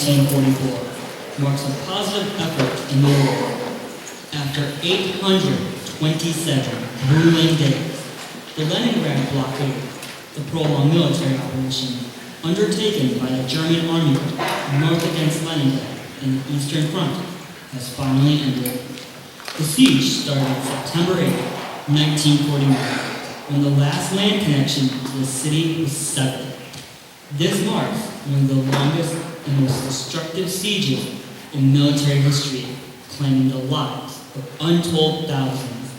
1944 marks a positive effort in the war. After 827 grueling days, the Leningrad blockade, the prolonged military operation undertaken by the German army north against Leningrad in the Eastern Front, has finally ended. The siege started September 8, 1941, when the last land connection to the city was severed. This marks one of the longest and most destructive sieges in military history, claiming the lives of untold thousands.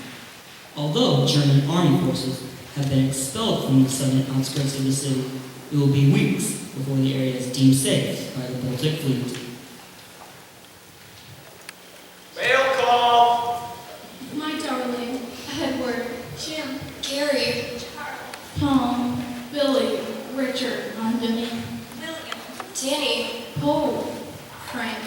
Although German army forces have been expelled from the southern outskirts of the city, it will be weeks before the area is deemed safe by the Baltic Fleet. Mail call! My darling, Edward, Jim, Gary, Tom, Billy, Richard, Anthony, William, Danny, Paul, Frank.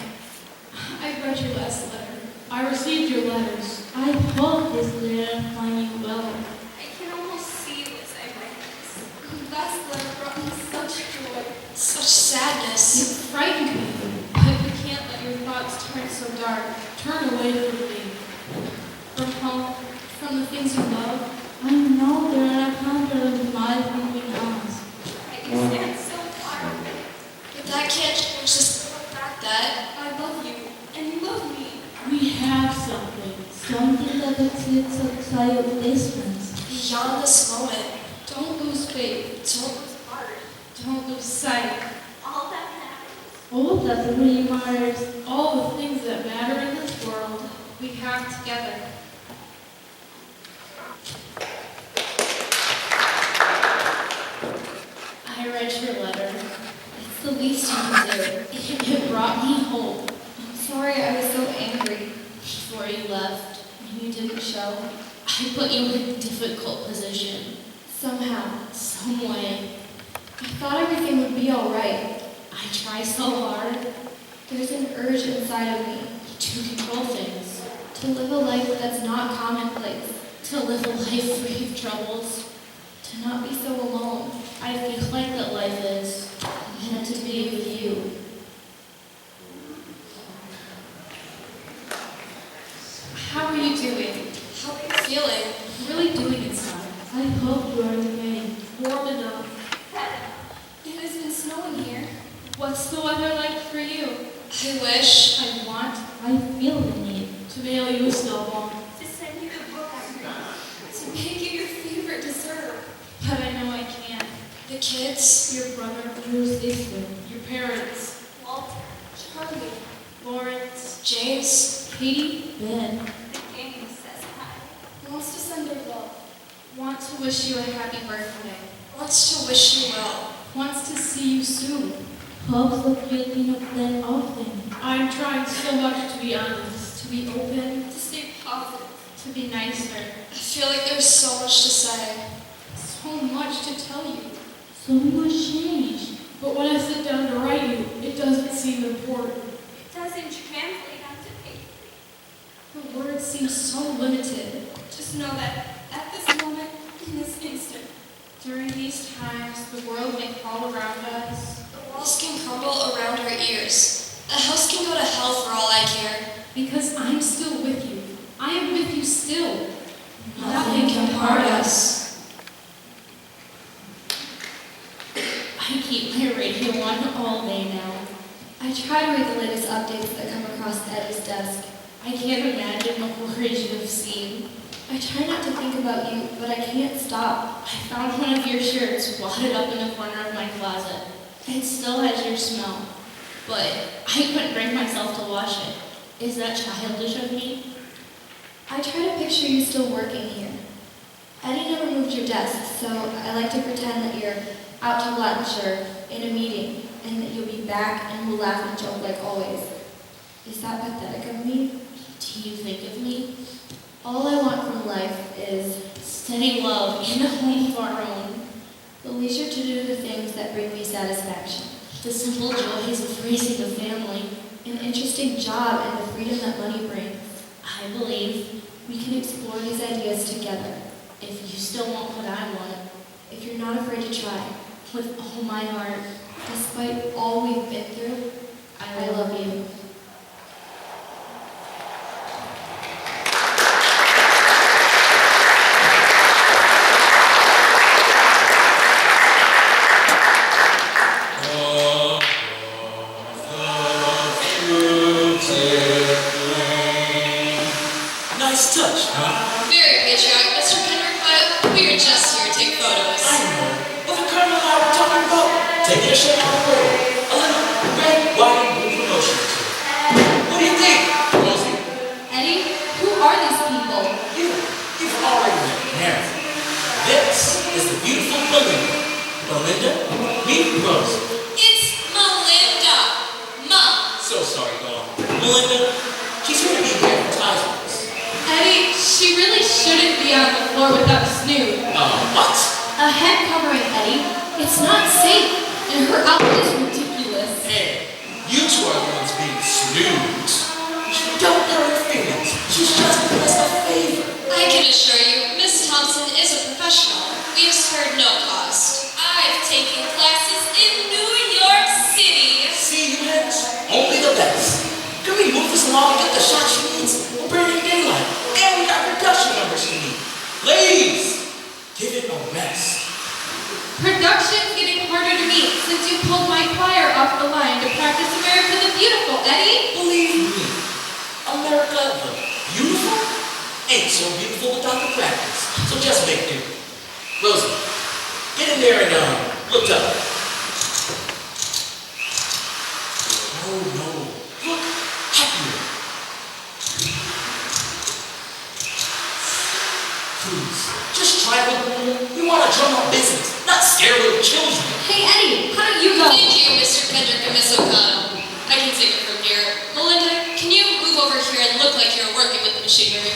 I read your last letter. I received your letters. I hope this letter finds you well. I can almost see you as I write this. The last letter brought me such joy, such sadness. You frightened me, but you can't let your thoughts turn so dark. Turn away from me. From home, from the things you love. I know there are hundreds of miles moving on. I can stand so far, but that can't change the simple fact that I love you and you love me. We have something that exists outside of distance. Beyond this moment, Don't lose faith. don't lose heart. Don't lose sight. All that matters. All that really matters, all the things that matter in this world, we have together. I read your letter. It's the least you can do. It brought me hope. I'm sorry I was so angry. Before you left, and you didn't show, I put you in a difficult position. Somehow, Some way. I thought everything would be all right. I try so hard there's an urge inside of me to control things, to live a life that's not commonplace, to live a life free of troubles. to not be so alone. I feel like that life is meant to be with you. How are you doing? How are you feeling? Really doing it, son. I hope you are okay. Warm enough. It has been snowing here. What's the weather like for you? I wish I feel the need to mail you a snowball. to send you the book I read, to make you your favorite dessert. But I know I can't. The kids, Your brother, your sister, your parents, Walter, Charlie, Lawrence, James, Katie, Ben, the gang says hi. Wants to send their love. want to wish you a happy birthday. Wants to wish you well. Wants to see you soon. Hopes that you'll be not that often. I'm trying so much to be honest, to be open, To stay positive. to be nicer. I feel like there's so much to say. So much to tell you. So much change. But when I sit down to write you, it doesn't seem important. It doesn't translate onto paper. The words seem so limited. Just know that at this moment, in this instant, During these times, the world may fall around us. the walls can crumble around our ears. The house can go to hell for all I care. Because I'm still with you. I am with you still. Nothing can part us. I keep my radio on all day now. I try to read the latest updates that come across Eddie's desk. I can't imagine the horrors you have seen. I try not to think about you, but I can't stop. I found one of your shirts wadded up in the corner of my closet. It still has your smell, but I couldn't bring myself to wash it. Is that childish of me? I try to picture you still working here. Eddie never moved your desk, so I like to pretend that you're out to lunch or in a meeting, and that you'll be back and we'll laugh and joke like always. Is that pathetic of me? Do you think of me? All I want from life is Steady love and a home of our own. the leisure to do the things that bring me satisfaction, The simple joys of raising a family. an interesting job, and the freedom that money brings. I believe We can explore these ideas together. if you still want what I want, If you're not afraid to try, with all my heart, despite all we've been through, I I love you. Nice touch, huh? Very patriotic, Mr. Kendrick, but we are just here to take photos. I know. But the Colonel and I were talking about taking a shake on the road. A little red, white, and blue promotion to it. What do you think, Rosie? Eddie, who are these people? You've already met Mary. This is the beautiful Belinda. Belinda, meet Rosie. It's Melinda. Mom. So sorry, Dawn. Belinda, she's here to be the advertisements. Eddie, she really shouldn't be on the floor without Snoop. What? A head covering, Eddie. It's not safe. And her outfit is ridiculous. Hey, you two are the ones being snoozed. Don't hurt her feelings. She's just doing us a favor. I can assure you, Miss Thompson is a professional. We have spared no cost. I've taken classes in New York City. See, you heads? Only the best. Can we move this along and get the shot she needs? We're burning daylight. And we got production numbers to meet. Ladies, give it a rest. Production's getting harder to meet since you pulled my choir off the line to practice America the Beautiful, Eddie. Believe me, America the Beautiful ain't so beautiful without the practice. So just make do. Rosie, get in there and look up. No. Look happier. Please, just try to look normal. We want to drum up business, not scare little children. Hey, Eddie, how do you go? Thank you, Mr. Kendrick and Miss O'Connell. I can take it from here. Melinda, can you move over here and look like you're working with the machinery?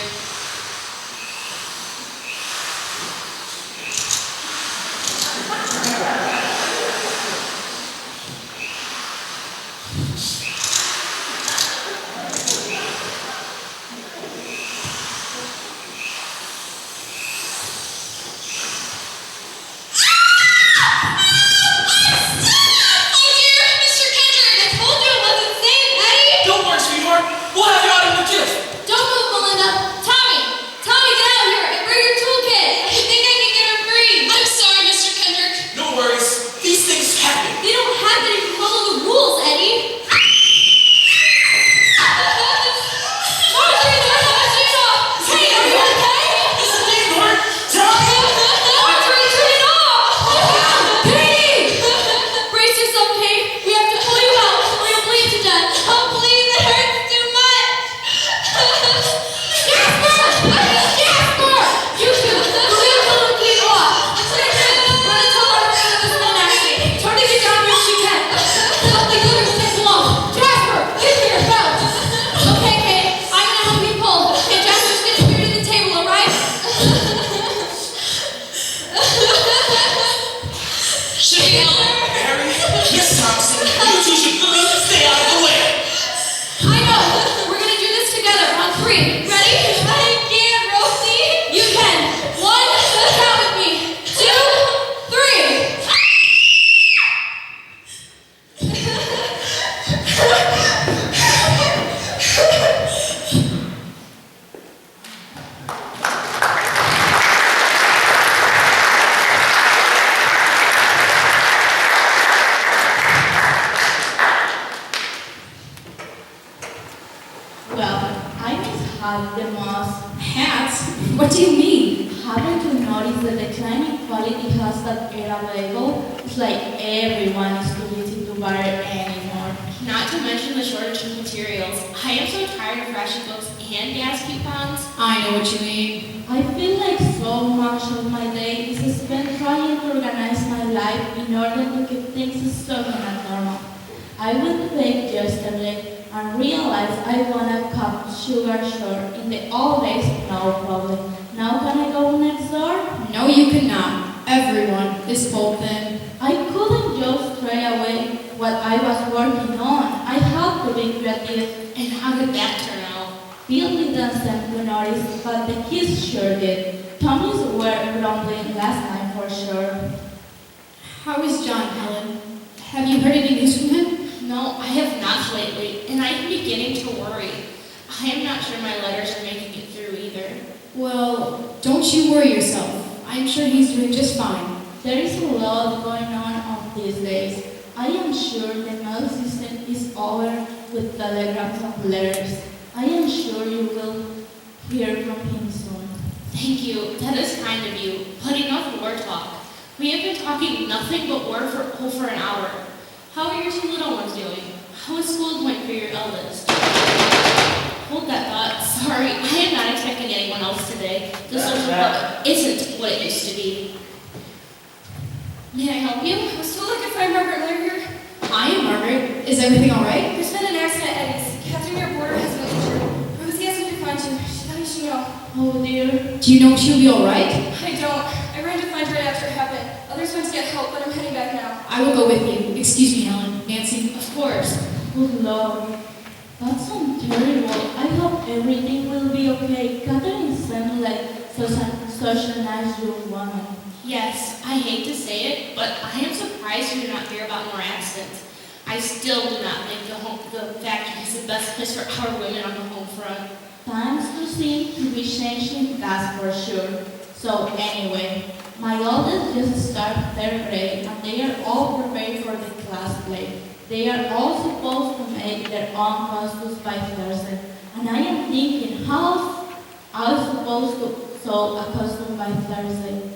Don't worry, sweetheart. We'll have you out in the gift. Don't move, Melinda. Tommy, get out here and bring your toolkit. I think I can get her free. I'm sorry, Mr. Kendrick. No worries. These things happen. They don't happen if you follow the rules, Eddie. Hey, are you okay? This is Sweetheart. Tommy. Marjorie, turn it off! Katie! Brace yourself, Kate. We have to pull you out or you'll bleed to death. Oh, please, it hurts too much. Jasper! You two, we're gonna pull the bleed off. We're gonna tell our friend this is an accident. Try to get down here if you can. Something good is take long. Jasper, get here, help! Okay, Kate, I'm gonna help you pull. Okay, Jasper, just get here to the table, alright? Should we help her? Mary, Miss Thompson, you two should really stay out of the way. I know. We're gonna do this together on 3. Ready? I can't, Rosie. You can. 1, count with me. 2, 3. Well, I must have the most hats. What do you mean? Haven't you noticed the declining quality has that era label? It's like everyone is too busy to buy it anymore. Not to mention the shortage of materials. I am so tired of ration books and gas coupons. I know what you mean. I feel like so much of my day is spent trying to organize my life in order to keep things stable and normal. I went to bake yesterday and realized I want a cup of sugar sure. In the old days, no problem. Now can I go next door? No, you cannot. Everyone is open. I couldn't just throw away what I was working on. I had to be creative. And how did that turn out? Bill didn't seem to notice, but the kids sure did. Tommy's were grumbling last night for sure. How is John, Helen? Have you heard any news from him? No, I have not lately, and I am beginning to worry. I am not sure my letters are making it through either. Well, don't you worry yourself. I'm sure he's doing just fine. There is a lot going on these days. I am sure the mail system is over with telegrams and letters. I am sure you will hear from him soon. Thank you. That is kind of you. But enough war talk. We have been talking nothing but war for over an hour. How are your two little ones doing? How is school going for your eldest? Hold that thought. Sorry, I am not expecting anyone else today. The social club isn't what it used to be. May I help you? I was told I could find Margaret Langer. I am Margaret. Is everything all right? There's been an accident at Eddie's. Catherine, your boarder, has been injured. Rosie asked me to find you. She thought you should know. Oh dear. Do you know if she'll be all right? I don't. I ran to find her right after it happened. Others went to get help, but I'm heading back now. I will go with you. Excuse me, Helen. Nancy. Of course. Good Lord. That sounds terrible. I hope everything will be okay. Catherine seems like such a nice young woman. Yes, I hate to say it, but I am surprised you do not hear about more accidents. I still do not think the factory is the best place for our women on the home front. Times do seem to be changing, that's for sure. So anyway, my oldest just started third grade and they are all prepared for the class play. They are all supposed to make their own costumes by Thursday. And I am thinking, how I was supposed to sew a costume by Thursday?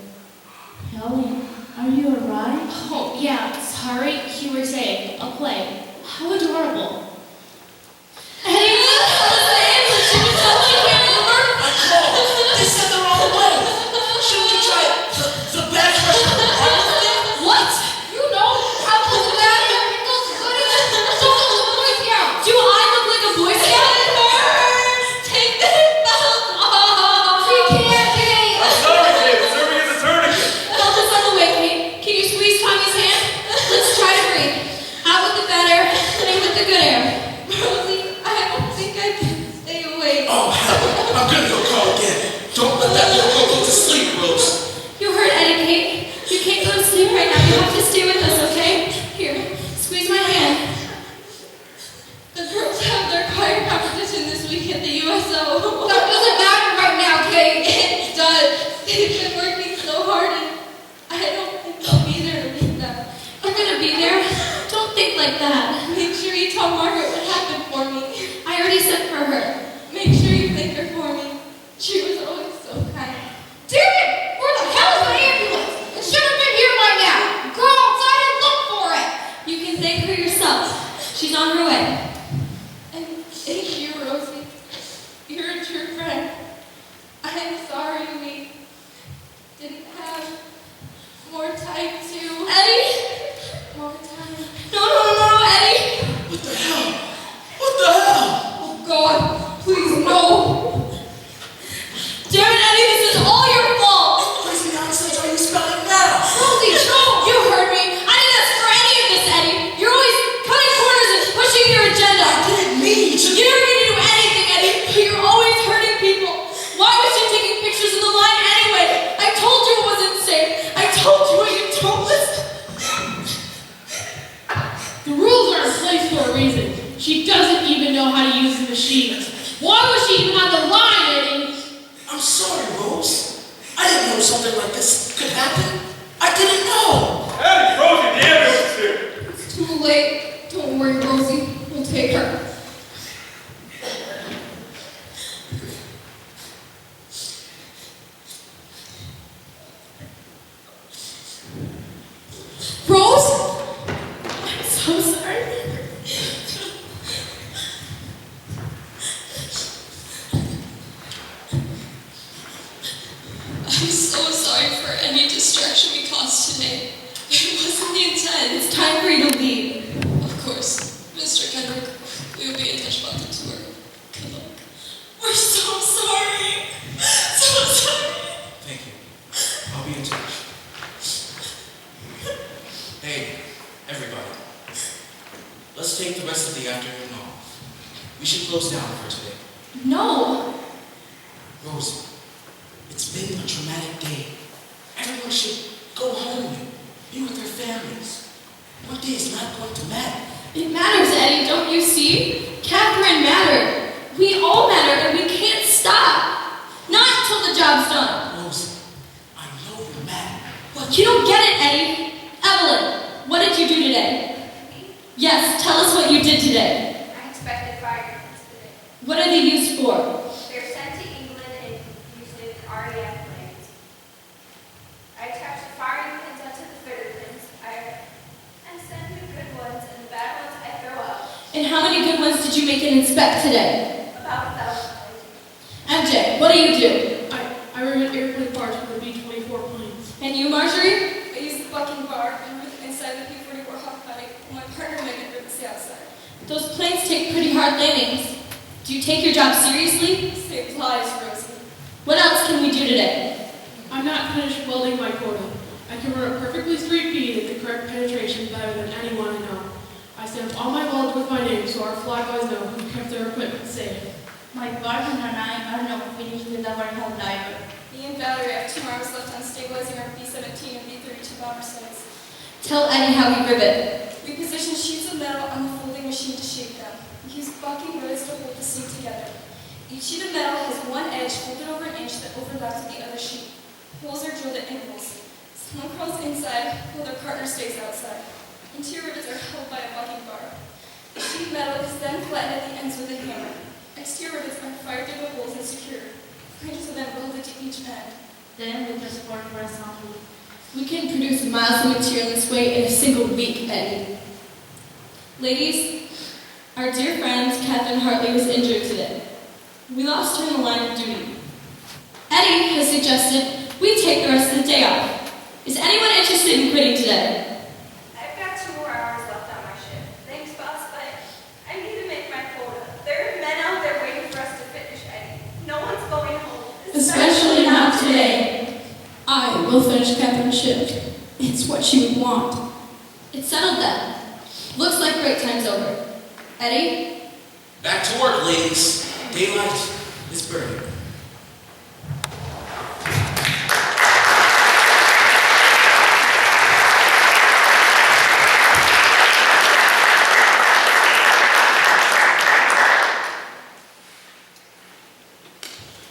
Helen, are you alright? Oh, yeah, sorry, you were saying, a play. How adorable. Hey, They said the wrong way. Shouldn't you try the bad pressure? What? You know how to do that? It goes good in it. Don't look like a Boy Scout. Do I look like a Boy Scout? Take that belt off! You can't, Kate. I'm sorry, Kate. Serving as a tourniquet. Help us on the way, Kate. Can you squeeze Tommy's hand? Let's try to breathe. Out with the bad air, in with the good air. Rosie, I don't think I can stay awake. Oh, hell. I'm gonna go call again. Don't let that little girl go to sleep, Rose. You heard Eddie, Kate. You can't go to sleep right now. You have to stay with us, okay? Here, squeeze my hand. The girls have their choir competition this week at the USO. That doesn't matter right now, Kate. It does. They've been working so hard and I don't think I'll be there to meet them. You're gonna be there. Don't think like that. Make sure you tell Margaret what happened for me. I already sent for her. Make sure you thank her for me. She was always so kind. Damn it! Where the hell is my ambulance? It should have been here by now. Go outside and look for it. You can thank her yourself. She's on her way. And thank you, Rosie. You're a true friend. I'm sorry we didn't have more time to... Eddie? More time. No, Eddie. What the hell? What the hell? Oh God, please no. Damn it, Eddie, this is all your fault. What crazy nonsense are you spelling now? Rosie, no. You heard me. I didn't ask for any of this, Eddie. You're always cutting corners and pushing your agenda. I didn't mean to. You never need to do anything, Eddie. You're always hurting people. Why was she taking pictures of the line anyway? I told you it wasn't safe. I told you and you don't listen. The rules are in place for a reason. She doesn't even know how to use the machines. Why would she even have the line, Eddie? I'm sorry, Rose. I didn't know something like this could happen. I didn't know. Hey, Rosie, the ambulance is here. It's too late. Don't worry, Rosie. We'll take her. Rose? I'm so sorry. I'm so sorry for any distraction we caused today. It wasn't the intent. It's time for you to leave. Of course, Mr. Kendrick, we will be in touch about the tour. Good luck. We're so sorry. So sorry. Thank you. I'll be in touch. Hey, everybody. Let's take the rest of the afternoon off. We should close down for today. No. Rose, it's been a traumatic day. Everyone should go home and be with their families. One day is not going to matter. It matters, Eddie, don't you see? Catherine mattered. We all matter, and we can't stop. Not until the job's done. Rosie, I know you matter. But you don't get it, Eddie. Evelyn, what did you do today? Yes, tell us what you did today. I inspected fire units today. What are they used for? They're sent to England and used in RAF planes. I attached the firing pins onto the fitter pins. I send the good ones and the bad ones I throw out. And how many good ones did you make and inspect today? About 1,000. MJ, what do you do? I rivet airplane parts for the B-24 planes. And you, Marjorie? I use the bucking bar and rivet the inside of the P-44 Hawkeye, and my partner Megan rivets the outside. Those planes take pretty hard landings. Do you take your job seriously? Save lives, Rosie. What else can we do today? I'm not finished welding my quota. I can run a perfectly straight bead at the correct penetration better than anyone I know. I stamped all my welds with my name so our fly boys know who kept their equipment safe. My partner and I are now finished with our hull diver. Me and Valerie have 2 hours left on stabilizing our B-17 and B-32 bomber sites. Tell Eddie how we rivet. We position sheets of metal on the folding machine to shape them. We use bucking rivets to hold the seam together. Each sheet of metal has one edge folded over an inch that overlaps with the other sheet. Holes are drilled at intervals. Someone crawls inside while their partner stays outside. Interior rivets are held by a bucking bar. The sheet metal is then flattened at the ends with a hammer. Exterior rivets are fired through the holes and secured. Flanges are then welded to each end. Then we transport for assembly. We can produce miles of material this way in a single week, Eddie. Ladies, our dear friend Catherine Hartley was injured today. We lost her in the line of duty. Eddie has suggested we take the rest of the day off. Is anyone interested in quitting today? I've got 2 more hours left on my shift. Thanks, boss, but I need to make my quota. There are men out there waiting for us to finish, Eddie. No one's going home. Especially not today. I will finish Catherine's shift. It's what she would want. It's settled then. Looks like break time's over. Eddie? Back to work, ladies. Daylight is burning.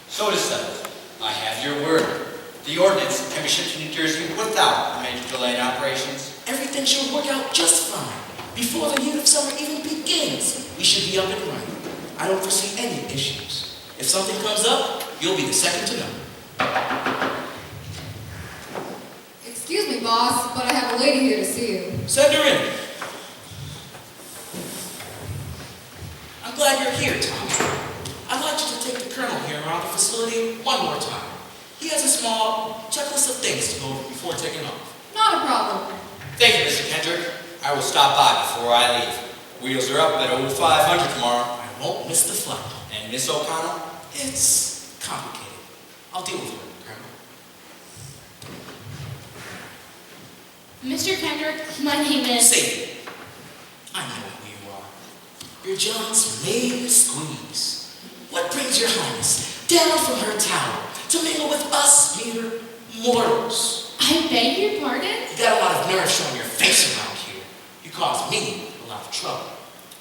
So it is settled. I have your word. The ordnance can be shipped to New Jersey without a major delay in operations. Everything should work out just fine. Before the heat of summer even begins, we should be up and running. I don't foresee any issues. If something comes up, you'll be the second to know. Excuse me, boss, but I have a lady here to see you. Send her in. I'm glad you're here, Tom. I'd like you to take the colonel here around the facility one more time. He has a small checklist of things to go over before taking off. Not a problem. Thank you, Mr. Kendrick. I will stop by before I leave. Wheels are up at 0500 tomorrow. I won't miss the flight. And Miss O'Connell? It's complicated. I'll deal with her, Colonel. Mr. Kendrick, my name is... Say it. I know who you are. You're John's main squeeze. What brings your highness down from her tower to mingle with us mere mortals? I beg your pardon? You got a lot of nerve showing your face around here. You caused me a lot of trouble.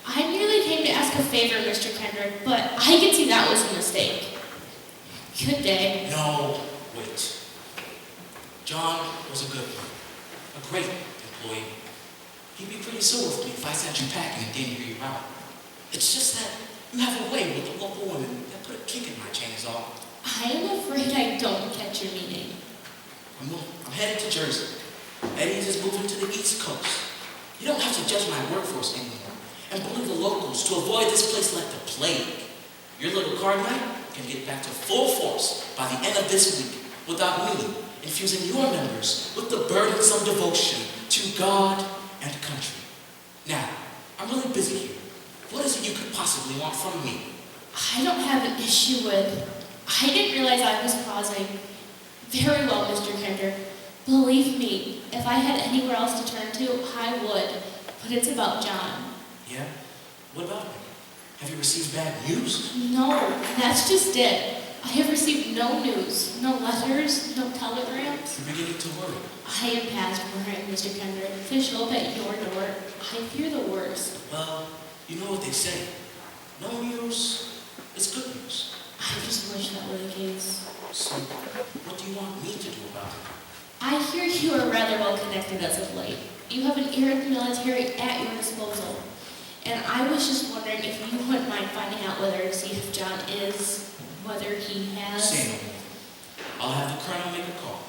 I merely came to ask a favor, Mr. Kendrick, but I can see that was a mistake. Good day. No, wait. John was a good one. A great employee. He'd be pretty sore with me if I sent you packing and didn't hear you out. It's just that you have a way with the local women that put a kick in my chains off. I am afraid I don't catch your meaning. I'm headed to Jersey. Eddie's is moving to the East Coast. You don't have to judge my workforce anymore and bully the locals to avoid this place like the plague. Your little card night can get back to full force by the end of this week without me infusing your members with the burdensome devotion to God and country. Now, I'm really busy here. What is it you could possibly want from me? I don't have an issue with... I didn't realize I was causing... Very well, Mr. Kendrick. Believe me, if I had anywhere else to turn to, I would. But it's about John. Yeah? What about him? Have you received bad news? No, that's just it. I have received no news, no letters, no telegrams. You're beginning to worry. I am past worrying, Mr. Kendrick. To show up at your door, I fear the worst. Well, you know what they say. No news is good news. I just wish that were the case. So, what do you want me to do about it? I hear you are rather well connected as of late. You have an ear of the military at your disposal. And I was just wondering if you wouldn't mind finding out whether to see if John is, whether he has... Say no more. I'll have the colonel make a call.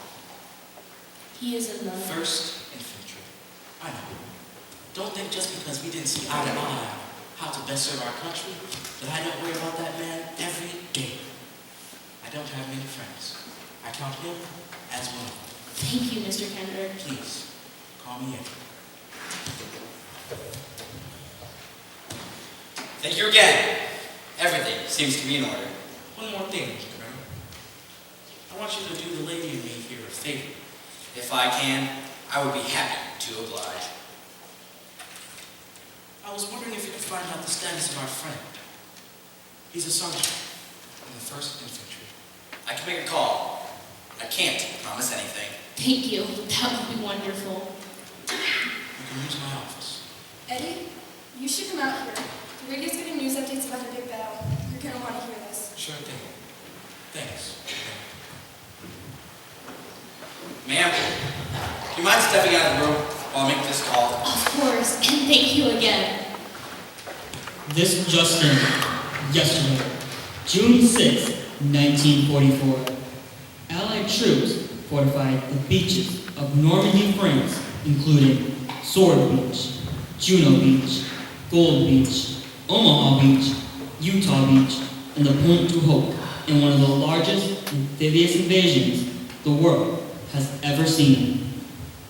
He is in the... 1st Infantry. I know. Don't think just because we didn't see eye to eye how to best serve our country that I don't worry about that man every day. I don't have many friends. I count him as one of them. Thank you, Mr. Kendrick. Please, call me in. Thank you again. Everything seems to be in order. One more thing, Mr. Colonel. I want you to do the lady and me here a favor. If I can, I would be happy to oblige. I was wondering if you could find out the status of our friend. He's a sergeant in the 1st Infantry. I can make a call. I can't promise anything. Thank you. That would be wonderful. You can use my office. Eddie, you should come out here. The radio's getting news updates about the big battle. You're going to want to hear this. Sure thing. Thanks. Ma'am, do you mind stepping out of the room while I make this call? Of course, and thank you again. This just in, yesterday, June 6, 1944, Allied troops fortified the beaches of Normandy, France, including Sword Beach, Juno Beach, Gold Beach, Omaha Beach, Utah Beach, and the Pointe du Hoc, in one of the largest amphibious invasions the world has ever seen.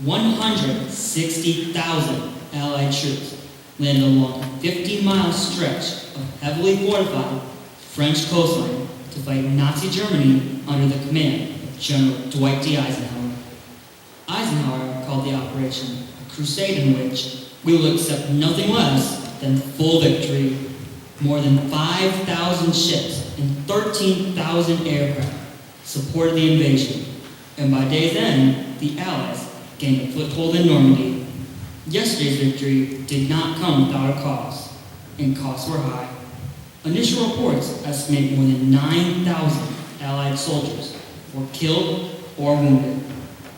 160,000 Allied troops landed along a 15-mile stretch of heavily fortified French coastline to fight Nazi Germany under the command of General Dwight D. Eisenhower. Eisenhower called the operation a crusade in which we will accept nothing less than full victory. More than 5,000 ships and 13,000 aircraft supported the invasion, and by day's end, the Allies gained a foothold in Normandy. Yesterday's victory did not come without a cost, and costs were high. Initial reports estimate more than 9,000 Allied soldiers were killed or wounded.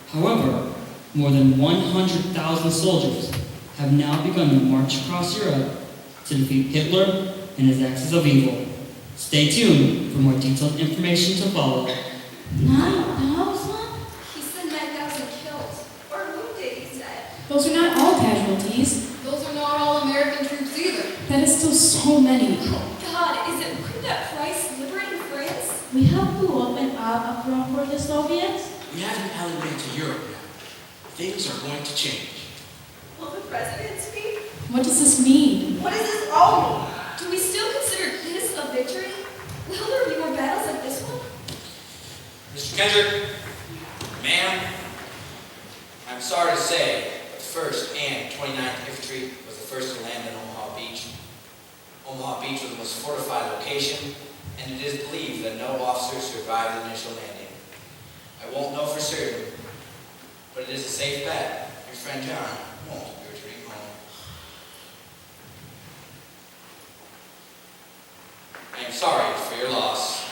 However, more than 100,000 soldiers have now begun to march across Europe to defeat Hitler and his axis of evil. Stay tuned for more detailed information to follow. 9,000? He said 9,000 killed. Or wounded, he said. Those are not all casualties. Those are not all American troops either. That is still so many. God, is it worth that price liberating France? We have to open up a front for the Soviets. We haven't alleyway to Europe yet. Things are going to change. Will the president speak? What does this mean? What does this all mean? Do we still consider this a victory? Will there be more battles like this one? Mr. Kendrick, ma'am, I'm sorry to say, but the 1st and 29th Infantry was the first to land in Omaha Beach. Omaha Beach was the most fortified location, and it is believed that no officer survived the initial landing. I won't know for certain, but it is a safe bet your friend John won't be returning home. I am sorry for your loss.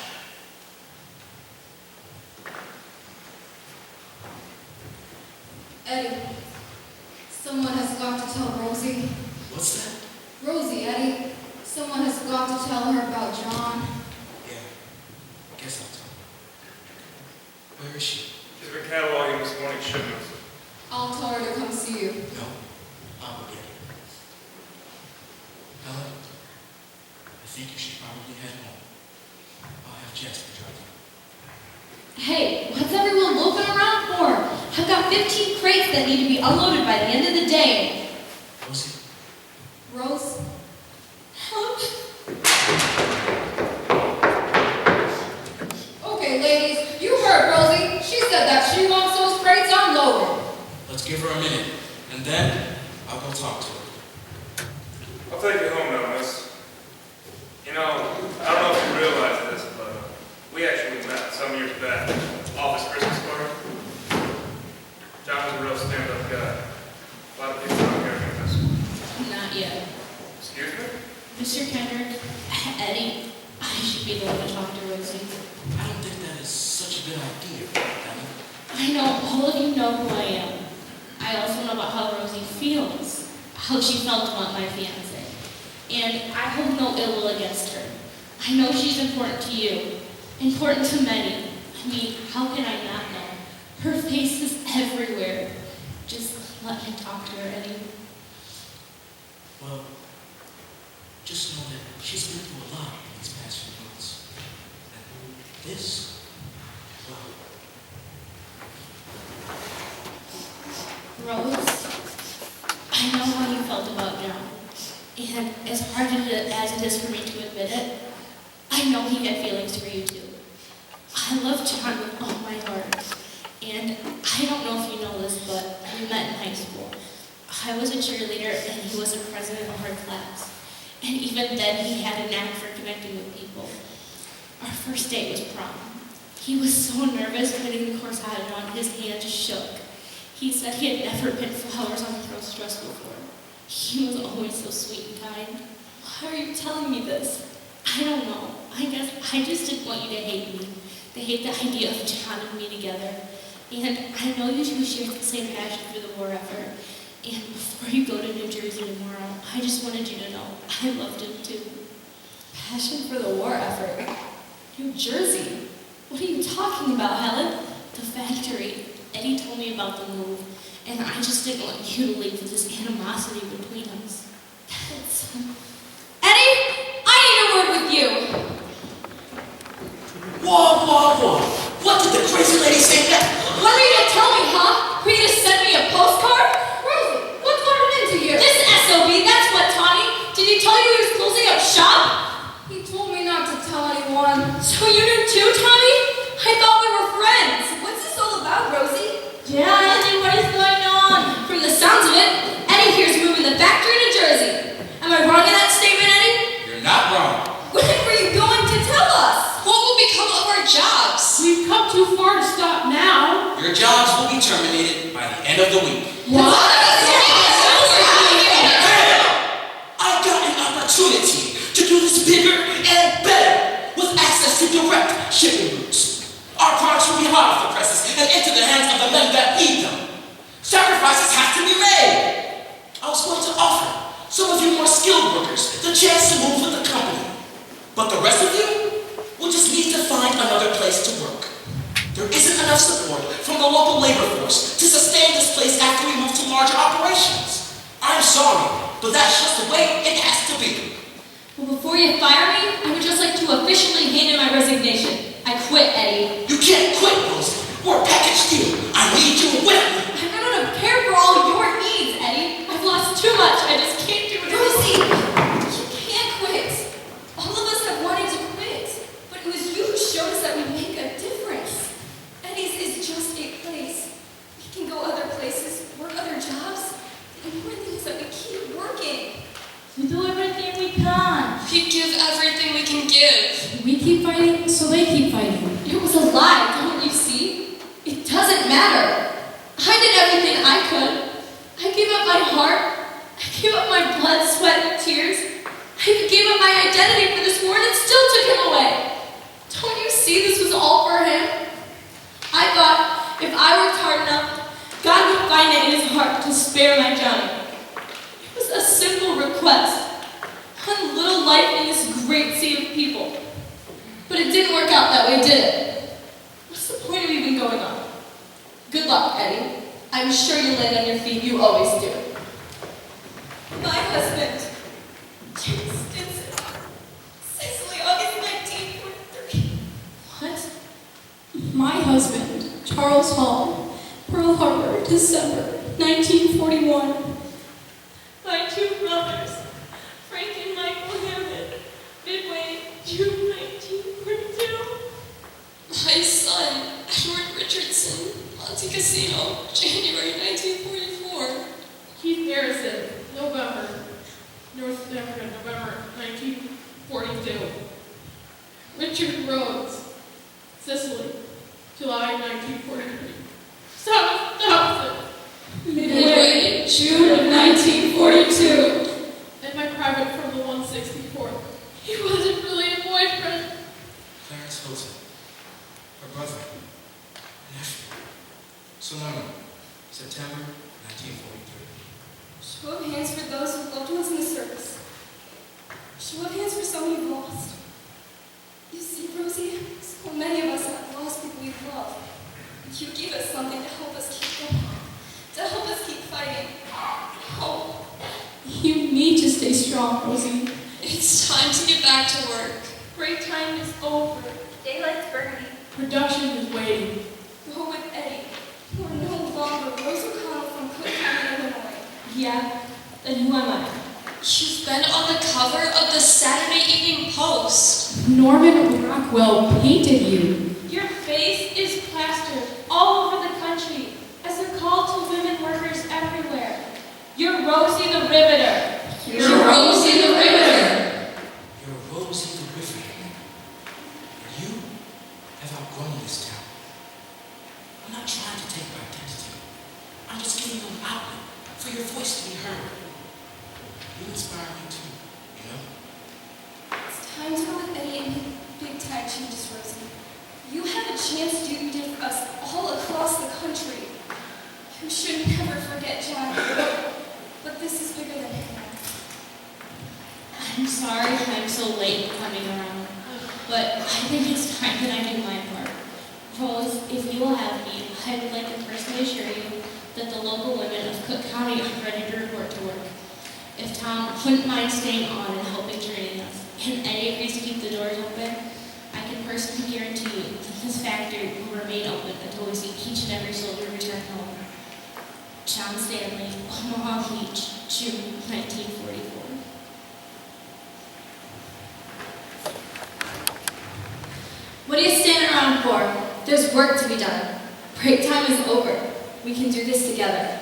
Eddie, someone has got to tell Rosie. What's that? Rosie, Eddie, someone has got to tell her about John. Yeah, I guess I'll tell her. Where is she? She's been cataloging this morning's shipments. I'll tell her to come see you. No, I'll go get her. Helen, I think you should probably head home. I'll have Jasper drive you. Hey, what's everyone looking around for? I've got 15 crates that need to be unloaded by the end of the day. Rosie? Rose? Help. Okay, ladies, you heard Rosie. She said that she wants those crates unloaded. Let's give her a minute, and then I'll go talk to her. I'll take you home now, miss. You know, I don't know if you realize this, but we actually Kendrick. Eddie, I should be the one to talk to Rosie. I don't think that is such a good idea, Emma. I know all of you know who I am. I also know about how Rosie feels, how she felt about my fiance. And I hold no ill will against her. I know she's important to you, important to many. I mean, how can I not know? Her face is everywhere. Just let me talk to her, Eddie. Well, just know that she's been through a lot in these past few months. And this, well, Rose, I know how you felt about John. And as hard as it is for me to admit it, I know he had feelings for you too. I love John with all my heart. And I don't know if you know this, but we met in high school. I was a cheerleader and he was the president of our class. And even then he had a knack for connecting with people. Our first date was prom. He was so nervous putting the corsage on, his hands shook. He said he had never put flowers on a girl's dress before. He was always so sweet and kind. Why are you telling me this? I don't know. I guess I just didn't want you to hate me. To hate the idea of John and me together. And I know you two share the same passion for the war effort. And before you go to New Jersey tomorrow, I just wanted you to know I loved him too. Passion for the war effort? New Jersey? What are you talking about, Helen? The factory. Eddie told me about the move. And I just didn't want you to leave with this animosity between us. Eddie, I need a word with you. Whoa. What did the crazy lady say now? What are you gonna tell me, huh? Are you gonna send me a postcard? Rosie, what's gotten into you? This SOB, that's what, Tommy. Did he tell you he was closing up shop? He told me not to tell anyone. So you knew too, Tommy? I thought we were friends. What's this all about, Rosie? Yeah, Eddie, what is going on? From the sounds of it, Eddie here's moving the factory to Jersey. Am I wrong in that statement, Eddie? You're not wrong. When were you going to tell us? What will become of our jobs? We've come too far to stop now. Your jobs will be terminated by the end of the week. What? I've got an opportunity to do this bigger and better with access to direct shipping routes. Our products will be hot off the presses and into the hands of the men that need them. Sacrifices have to be made. I was going to offer some of you more skilled workers the chance to move with the company. But the rest of you will just need to find another place to work. There isn't enough support from the local labor force to sustain this place after we move to larger operations. I'm sorry, but that's just the way it has to be. Well, before you fire me, I would just like to officially hand in my resignation. I quit, Eddie. You can't quit, Rosie. We're a package deal. I need you with me. I don't care for all your needs, Eddie. I've lost too much. I just can't do it. Rosie, you can't quit. All of us have wanted to quit, but it was you who showed us that we make a difference. Eddie's is just a place. We can go other places, work other jobs. The important thing is that we keep working. We do everything we can. We give everything we can give. We keep fighting, so they keep fighting. It was a lie, don't you see? It doesn't matter. I did everything I could. I gave up my heart. I gave up my blood, sweat, and tears. I gave up my identity for this war and it still took him away. Don't you see this was all for him? I thought if I worked hard enough, God would find it in his heart to spare my Johnny. It was a simple request. One little life in this great sea of people. But it didn't work out that way, did it? What's the point of even going on? Good luck, Eddie. I'm sure you'll land on your feet. You always do. My husband, James Stinson, Sicily, August 1943. What? My husband, Charles Hall, Pearl Harbor, December 1941. My two brothers, Frank and Michael Hammond, Midway, June 1942. My son, Edward Richardson, Monte Cassino, January 1944. Keith Garrison, North Africa, November 1942. Richard Rhodes, Sicily, July 1943. Thomas Thompson, Midway, June of 1942. and my private from the 164th. He wasn't really a boyfriend. Clarence Hilton, her brother, nephew. Solano, September 1943. Show of hands for those with loved ones in the service. Show of hands for someone you've lost. You see, Rosie, so many of us have lost people we love. You give us something to help us keep going, to help us keep fighting. Hope. You need to stay strong, Rosie. It's time to get back to work. Break time is over. Daylight's burning. Production is waiting. Go with Eddie. We're no longer Rose O'Connell from Cook County, Illinois. Yeah, then who am I? You've been on the cover of the Saturday Evening Post. Norman Rockwell painted you. Your face is plastered all over the country as a call to women workers everywhere. You're Rosie the Riveter. You're Rosie the Riveter. You're Rosie the Riveter. And you have outgrown this town. I'm not trying to take your identity. I'm just giving you an outlet for your voice to be heard. You inspire me too, you know? It's time to go with Eddie and make big time changes, Rosie. You have a chance to do what you did for us all across the country. You should never forget John. But this is bigger than him. I'm sorry I'm so late coming around, but I think it's time that I do my part. Rose, if you will have me, I would like to personally assure you that the local women of Cook County are ready to report to work. If Tom wouldn't mind staying on and helping train us, and Eddie agrees to keep the doors open, I can personally guarantee you that this factory will remain open until we see each and every soldier return home. John Stanley, Omaha Beach, June 1944. What are you standing around for? There's work to be done. Break time is over. We can do this together.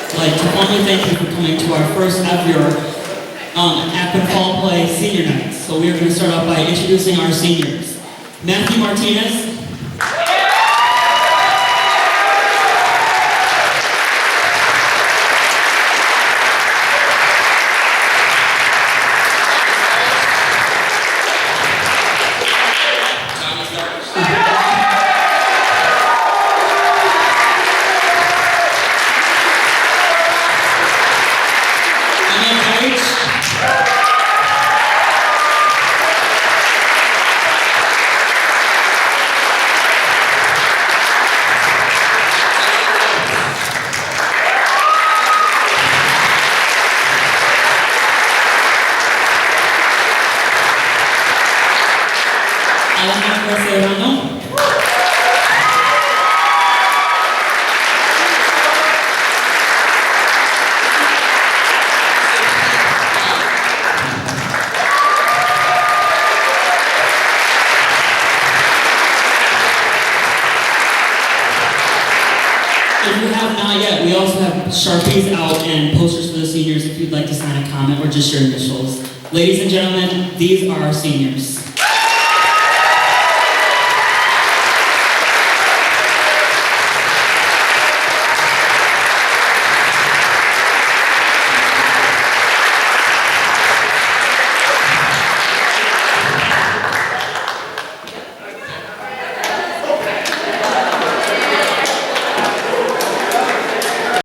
I'd like to formally thank you for coming to our first ever Akron Fall Play Senior Night. So we are going to start off by introducing our seniors. Matthew Martinez. Alejandra Serrano. If you have not yet, we also have Sharpies out and posters for the seniors if you'd like to sign a comment or just your initials. Ladies and gentlemen, these are our seniors.